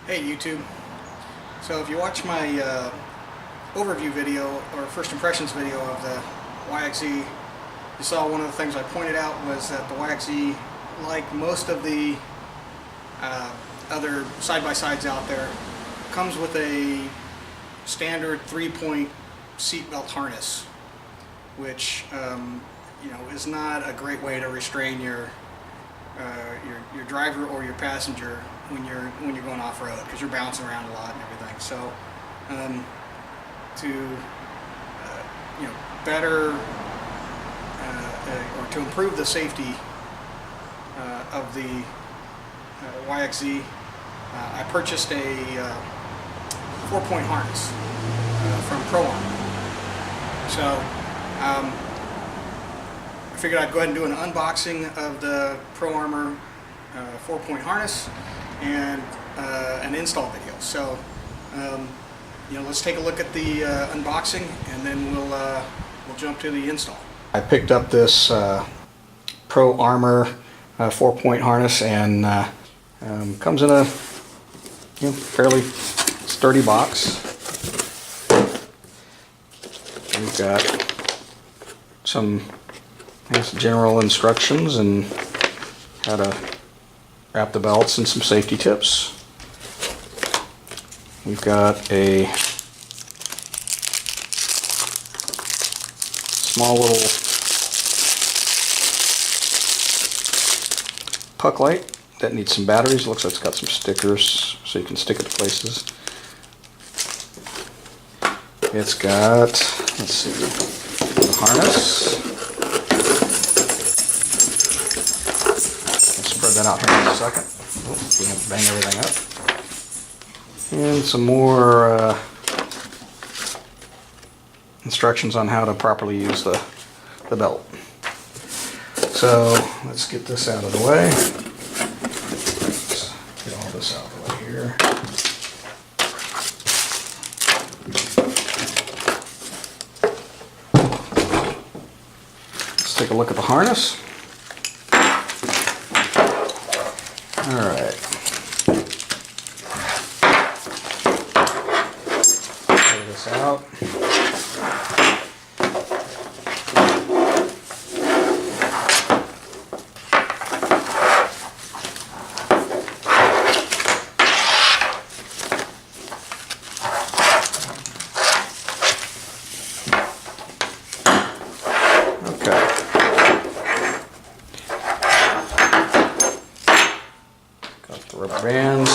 Hey YouTube. So if you watch my overview video or first impressions video of the YXZ, you saw one of the things I pointed out was that the YXZ, like most of the other side-by-sides out there, comes with a standard 3-point seatbelt harness, which you know, is not a great way to restrain your driver or your passenger when you're going off-road, because you're bouncing around a lot and everything. So to you know, better or to improve the safety of the YXZ, I purchased a 4-point harness from Pro Armor. So I figured I'd go ahead and do an unboxing of the Pro Armor 4-point harness and an install video. So you know, let's take a look at the unboxing, and then we'll jump to the install. I picked up this Pro Armor 4-point harness, and comes in a fairly sturdy box. We've got some general instructions and how to wrap the belts and some safety tips. We've got a small little puck light that needs some batteries. Looks like it's got some stickers so you can stick it to places. It's got, let's see, the harness. I'll spread that out here in a second. We have to bang everything up. And some more instructions on how to properly use the belt. So let's get this out of the way. Let's get all this out of the way here. Let's take a look at the harness. All right. Take this out. Rubber bands.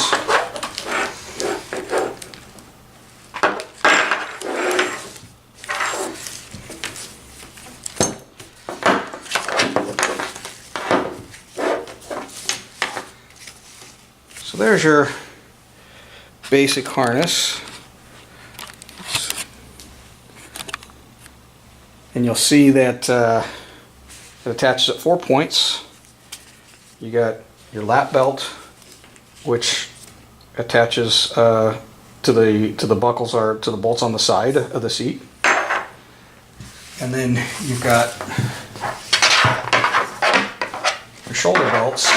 So there's your basic harness. And you'll see that it attaches at 4 points. You got your lap belt, which attaches to the buckles, or to the bolts on the side of the seat. And then you've got your shoulder belts,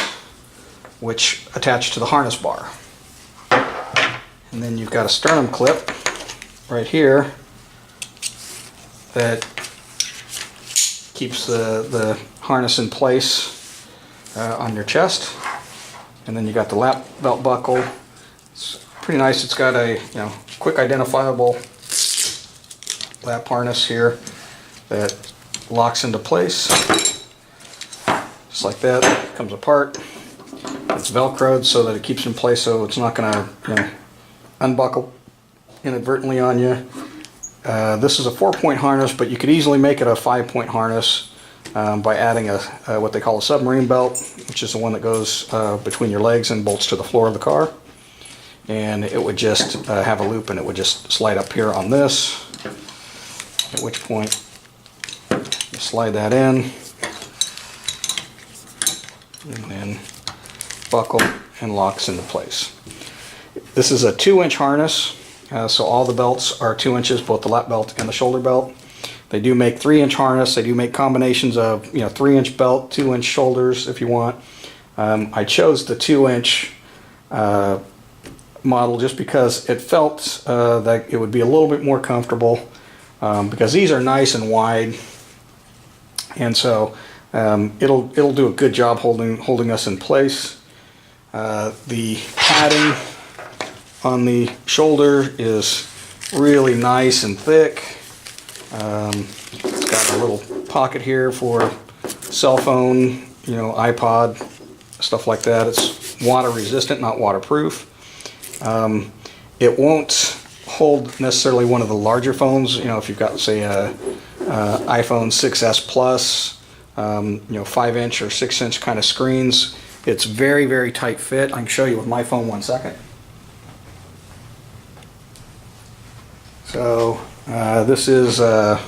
which attach to the harness bar. And then you've got a sternum clip right here that keeps the harness in place on your chest. And then you got the lap belt buckle. It's pretty nice. It's got a quick identifiable lap harness here that locks into place, just like that. It comes apart. It's velcroed so that it keeps in place, so it's not going to unbuckle inadvertently on you. This is a 4-point harness, but you could easily make it a 5-point harness by adding what they call a submarine belt, which is the one that goes between your legs and bolts to the floor of the car. And it would just have a loop, and it would just slide up here on this, at which point you slide that in and then buckle and locks into place. This is a 2-inch harness, so all the belts are 2 inches, both the lap belt and the shoulder belt. They do make 3-inch harness. They do make combinations of 3-inch belt, 2-inch shoulders if you want. I chose the 2-inch model just because it felt that it would be a little bit more comfortable, because these are nice and wide, and so it'll do a good job holding us in place. The padding on the shoulder is really nice and thick. It's got a little pocket here for cell phone, iPod, stuff like that. It's water resistant, not waterproof. It won't hold necessarily one of the larger phones. If you've got, say, a iPhone 6s Plus, 5-inch or 6-inch kind of screens. It's very, very tight fit. I can show you with my phone 1 second. So this is an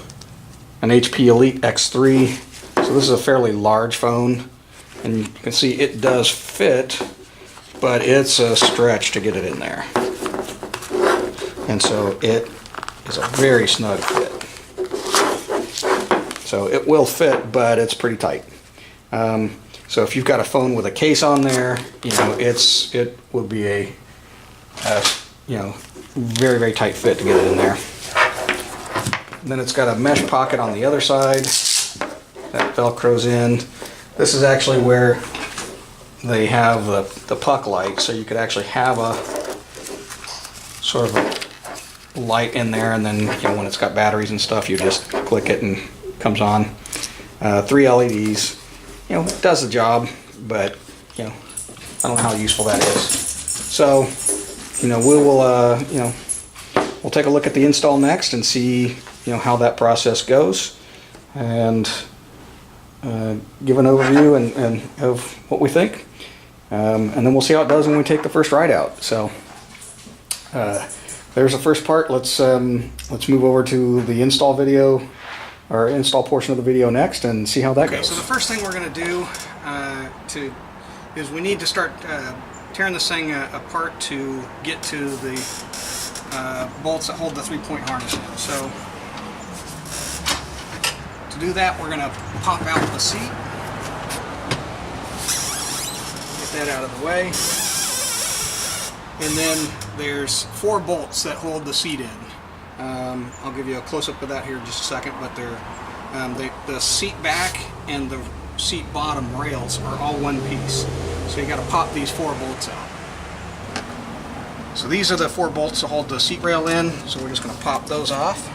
HP Elite X3. So this is a fairly large phone, and you can see it does fit, but it's a stretch to get it in there. And so it is a very snug fit. So it will fit, but it's pretty tight. So if you've got a phone with a case on there, it would be a very, very tight fit to get it in there. And then it's got a mesh pocket on the other side that velcros in. This is actually where they have the puck light, so you could actually have a sort of a light in there, and then when it's got batteries and stuff, you just click it and it comes on. 3 LEDs. It does the job, but I don't know how useful that is. So we'll take a look at the install next and see how that process goes, and give an overview and of what we think, and then we'll see how it does when we take the first ride out. So there's the first part. Let's move over to the install video, or install portion of the video next, and see how that goes. So the first thing we're going to do is we need to start tearing this thing apart to get to the bolts that hold the 3-point harness in. So to do that, we're going to pop out the seat, get that out of the way, and then there's 4 bolts that hold the seat in. I'll give you a close-up of that here in just a second, but the seat back and the seat bottom rails are all one piece. So you got to pop these 4 bolts out. So these are the 4 bolts to hold the seat rail in, so we're just going to pop those off.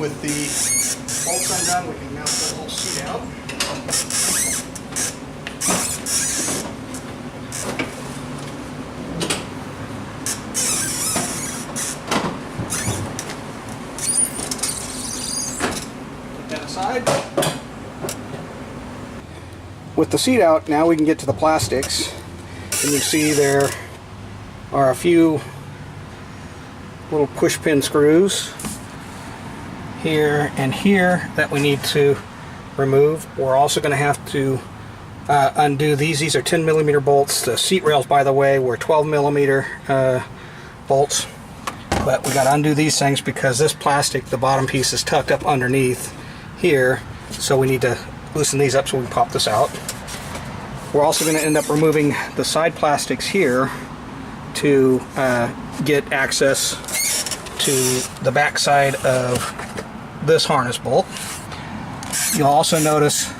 With the bolts undone, we can mount the whole seat out. Put that aside. With the seat out, now we can get to the plastics. And you see there are a few little push pin screws here and here that we need to remove. We're also going to have to undo these. These are 10mm bolts. The seat rails, by the way, were 12mm bolts. But we got to undo these things because this plastic, the bottom piece, is tucked up underneath here. So we need to loosen these up so we can pop this out. We're also going to end up removing the side plastics here to get access to the back side of this harness bolt. You'll also notice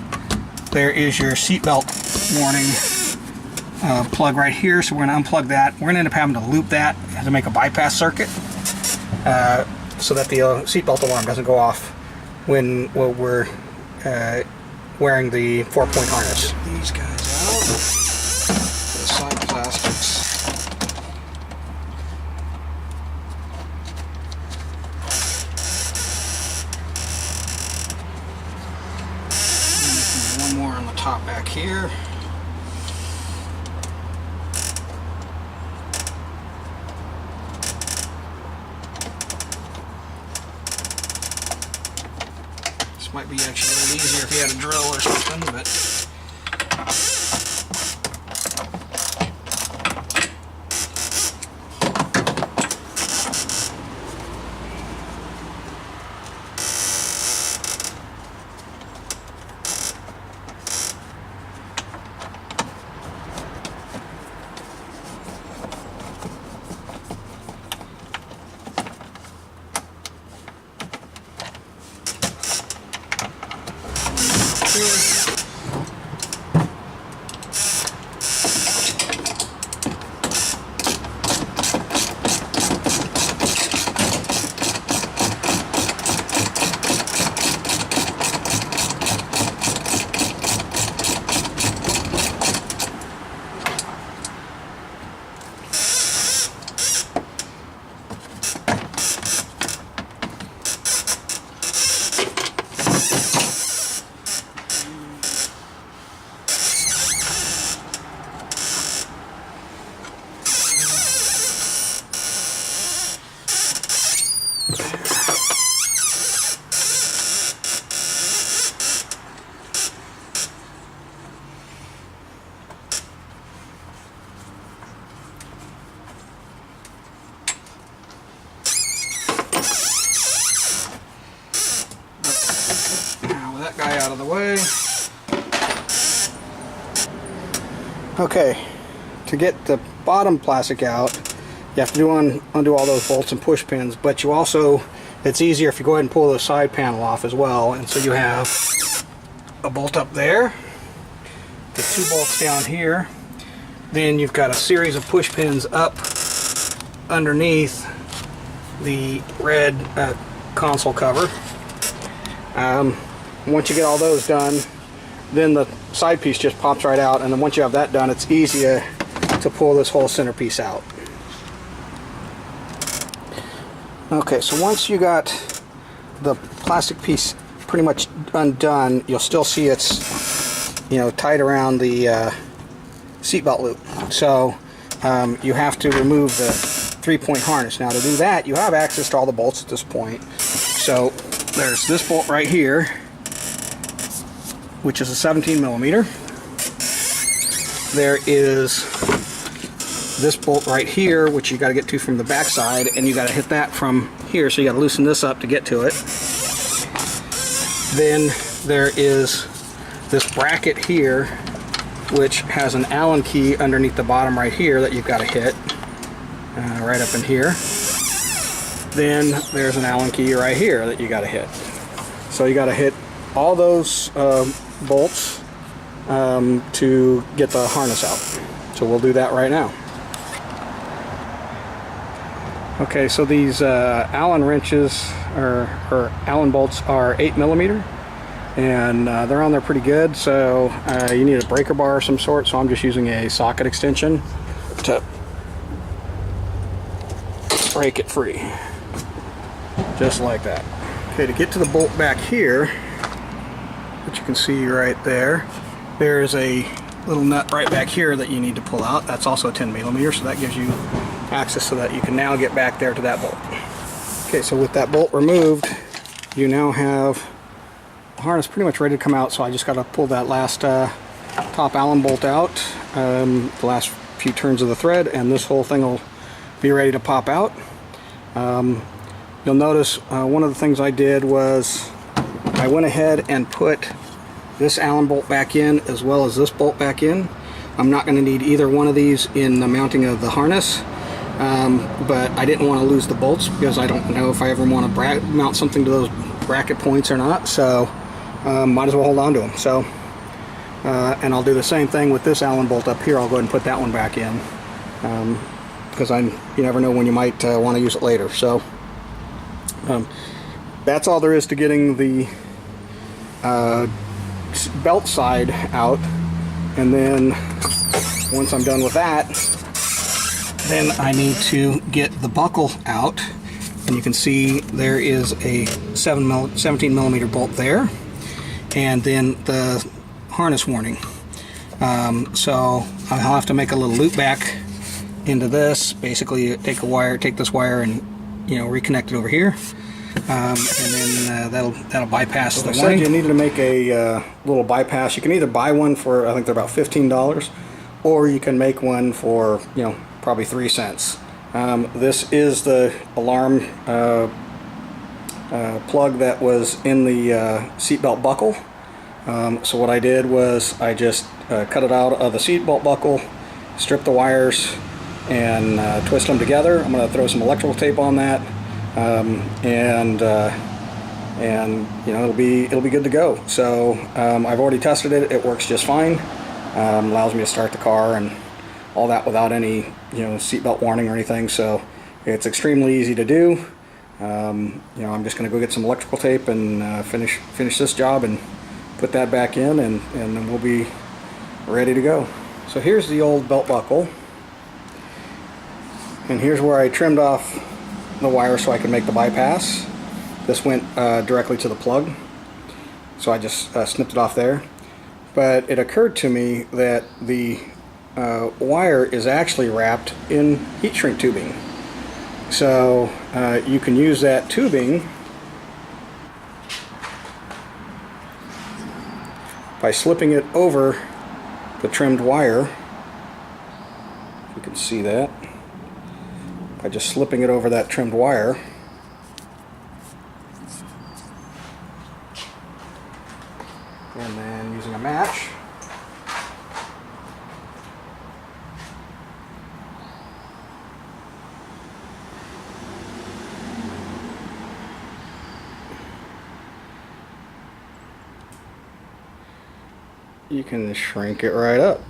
there is your seatbelt warning plug right here, so we're going to unplug that. We're going to end up having to loop that to make a bypass circuit so that the seatbelt alarm doesn't go off when we're wearing the 4-point harness. These guys out, the side plastics. More on the top back here. This might be actually a little easier if you had a drill or something, but that guy out of the way. Okay, to get the bottom plastic out, you have to undo all those bolts and push pins, but you also, it's easier if you go ahead and pull the side panel off as well. And so you have a bolt up there, the 2 bolts down here, then you've got a series of push pins up underneath the red console cover. Once you get all those done, then the side piece just pops right out, and then once you have that done, it's easier to pull this whole centerpiece out. Okay, so once you got the plastic piece pretty much undone, you'll still see it's, you know, tight around the seatbelt loop. So you have to remove the 3-point harness. Now to do that, you have access to all the bolts at this point. So there's this bolt right here, which is a 17 millimeter. There is this bolt right here, which you got to get to from the back side, and you got to hit that from here, so you got to loosen this up to get to it. Then there is this bracket here, which has an Allen key underneath the bottom right here that you've got to hit, right up in here. Then there's an Allen key right here that you got to hit. So you got to hit all those bolts to get the harness out. So we'll do that right now. Okay, so these Allen wrenches or Allen bolts are 8 millimeter, and they're on there pretty good. So you need a breaker bar of some sort. So I'm just using a socket extension to break it free, just like that. Okay, to get to the bolt back here, which you can see right there, there's a little nut right back here that you need to pull out. That's also 10 millimeter, so that gives you access so that you can now get back there to that bolt. Okay, so with that bolt removed, you now have the harness pretty much ready to come out. So I just got to pull that last top Allen bolt out, the last few turns of the thread, and this whole thing will be ready to pop out. You'll notice one of the things I did was I went ahead and put this Allen bolt back in as well as this bolt back in. I'm not going to need either one of these in the mounting of the harness, but I didn't want to lose the bolts because I don't know if I ever want to mount something to those bracket points or not, so might as well hold on to them. So, and I'll do the same thing with this Allen bolt up here. I'll go ahead and put that one back in because you never know when you might want to use it later. So that's all there is to getting the belt side out. And then once I'm done with that, then I need to get the buckle out, and you can see there is a 17 millimeter bolt there, and then the harness warning. So I'll have to make a little loop back into this. Basically take this wire and reconnect it over here. and then that'll bypass the I said warning. you needed to make a little bypass. You can either buy one for, I think they're about $15, or you can make one for, you know, probably 3 cents. This is the alarm plug that was in the seatbelt buckle. So what I did was I just cut it out of the seatbelt buckle, strip the wires, and twist them together. I'm going to throw some electrical tape on that, and you know, it'll be good to go. So I've already tested it. It works just fine. Allows me to start the car and all that without any, you know, seatbelt warning or anything. So it's extremely easy to do. You know, I'm just going to go get some electrical tape and finish this job and put that back in, and then we'll be ready to go. So here's the old belt buckle, and here's where I trimmed off the wire so I could make the bypass. This went directly to the plug, so I just snipped it off there. But it occurred to me that the wire is actually wrapped in heat shrink tubing. So you can use that tubing by slipping it over the trimmed wire. You can see that by just slipping it over that trimmed wire. And then using a match, you can shrink it right up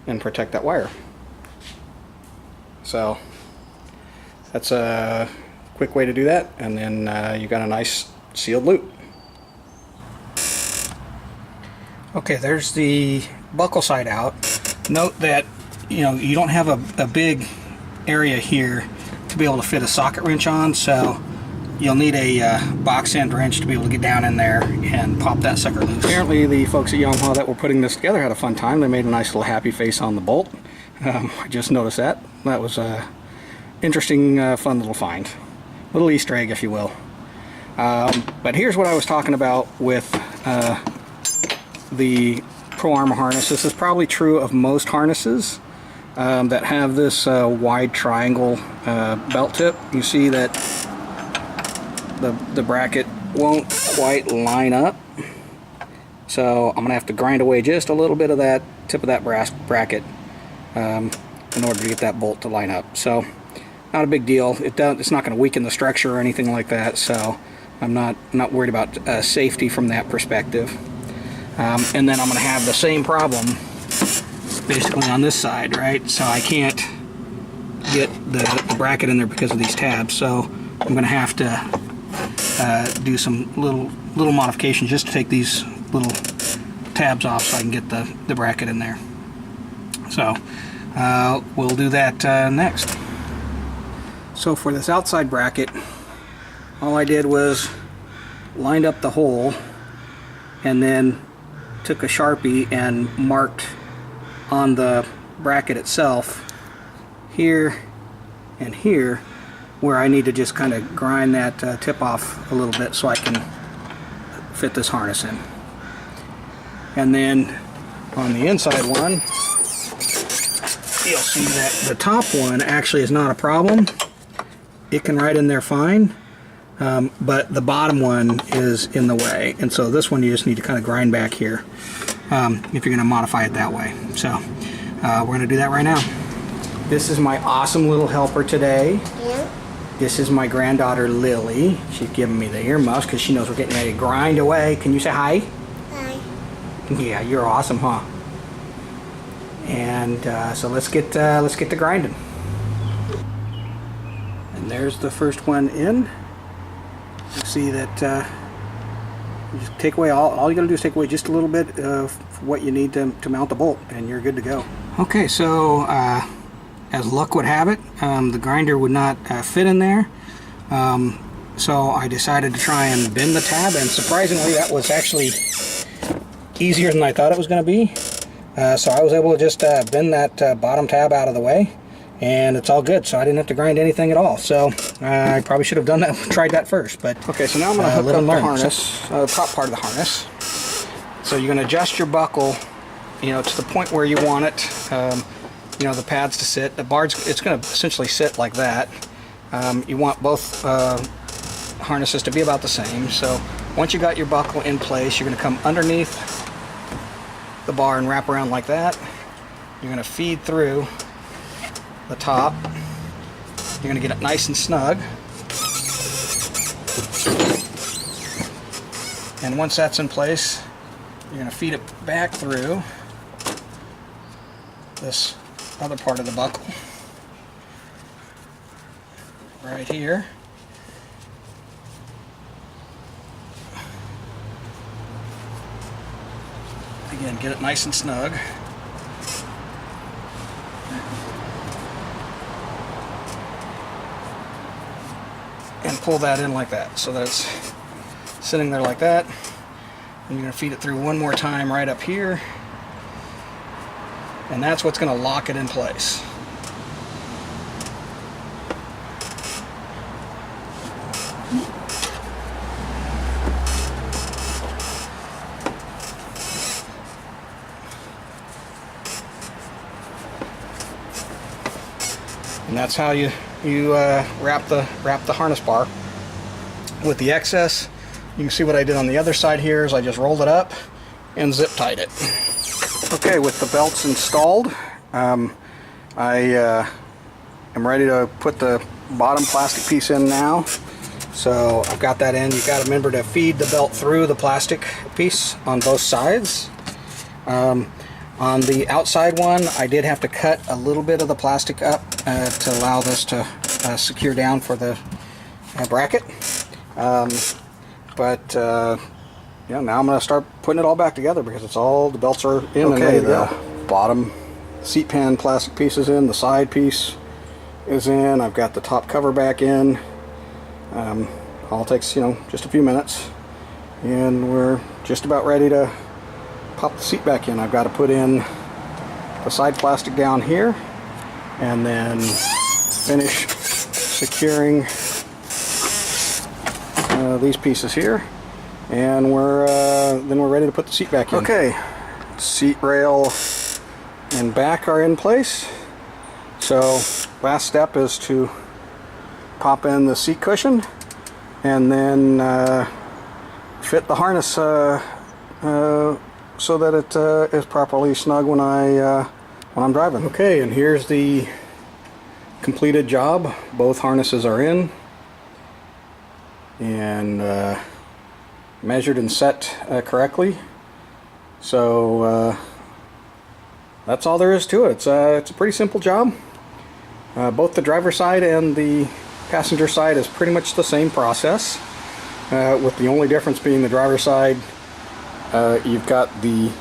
and protect that wire. So that's a quick way to do that, and then you got a nice sealed loop. Okay, there's the buckle side out. Note that, you know, you don't have a big area here to be able to fit a socket wrench on, so you'll need a box end wrench to be able to get down in there and pop that sucker loose. Apparently the folks at Yamaha that were putting this together had a fun time. They made a nice little happy face on the bolt. I just noticed that. That was a interesting, fun little find. Little Easter egg, if you will. But here's what I was talking about with the Pro Armor harness. This is probably true of most harnesses that have this wide triangle belt tip. You see that the bracket won't quite line up, so I'm gonna have to grind away just a little bit of that tip of that brass bracket in order to get that bolt to line up. So not a big deal. It's not going to weaken the structure or anything like that, so I'm not worried about safety from that perspective. And then I'm going to have the same problem basically on this side, right? So I can't get the bracket in there because of these tabs, so I'm going to have to do some little modifications just to take these little tabs off so I can get the bracket in there. So we'll do that next. So for this outside bracket, all I did was lined up the hole and then took a Sharpie and marked on the bracket itself here and here where I need to just kind of grind that tip off a little bit so I can fit this harness in. And then on the inside one, you'll see that the top one actually is not a problem. It can ride in there fine, but the bottom one is in the way, and so this one you just need to kind of grind back here if you're going to modify it that way. So we're going to do that right now. This is my awesome little helper today. Yeah. This is my granddaughter Lily. She's giving me the earmuffs because she knows we're getting ready to grind away. Can you say hi? Hi. Yeah, you're awesome, huh? And so let's get to grinding. And there's the first one in. You see that you just take away all you gotta do is take away just a little bit of what you need to mount the bolt, and you're good to go. Okay, so as luck would have it, the grinder would not fit in there, so I decided to try and bend the tab, and surprisingly that was actually easier than I thought it was going to be. So I was able to just bend that bottom tab out of the way, and it's all good. So I didn't have to grind anything at all. So I probably should have done that, tried that first. But okay, so now I'm going to hook up the harness, top part of the harness. So you're going to adjust your buckle, you know, to the point where you want it. You know, the pads to sit. The bar's, it's going to essentially sit like that. You want both harnesses to be about the same. So once you got your buckle in place, you're going to come underneath the bar and wrap around like that. You're going to feed through the top. You're going to get it nice and snug. And once that's in place, you're going to feed it back through this other part of the buckle right here. Again, get it nice and snug. And pull that in like that, so that it's sitting there like that. And you're going to feed it through one more time right up here. And that's what's going to lock it in place. And that's how you wrap the harness bar. With the excess, you can see what I did on the other side here is I just rolled it up and zip tied it. Okay, with the belts installed, I am ready to put the bottom plastic piece in now. So I've got that in. You've got to remember to feed the belt through the plastic piece on both sides. On the outside one, I did have to cut a little bit of the plastic up to allow this to secure down for the bracket. Yeah, now I'm going to start putting it all back together because it's all, the belts are in. Okay, the bottom seat pan plastic piece is in, the side piece is in, I've got the top cover back in. All takes, you know, just a few minutes, and we're just about ready to pop the seat back in. I've got to put in the side plastic down here and then finish securing these pieces here, and then we're ready to put the seat back in. Okay, seat rail and back are in place. So last step is to pop in the seat cushion and then fit the harness so that it is properly snug when I'm driving. Okay, and here's the completed job. Both harnesses are in and measured and set correctly. So that's all there is to it. It's a pretty simple job. Both the driver's side and the passenger side is pretty much the same process, with the only difference being the driver's side, you've got the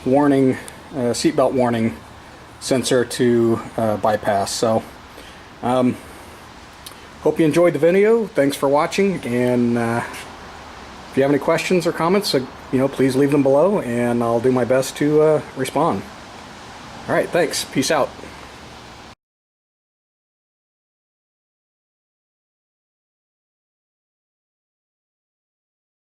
warning, seatbelt warning sensor to bypass. So hope you enjoyed the video. Thanks for watching, and if you have any questions or comments, you know, please leave them below and I'll do my best to respond. All right, thanks. Peace out.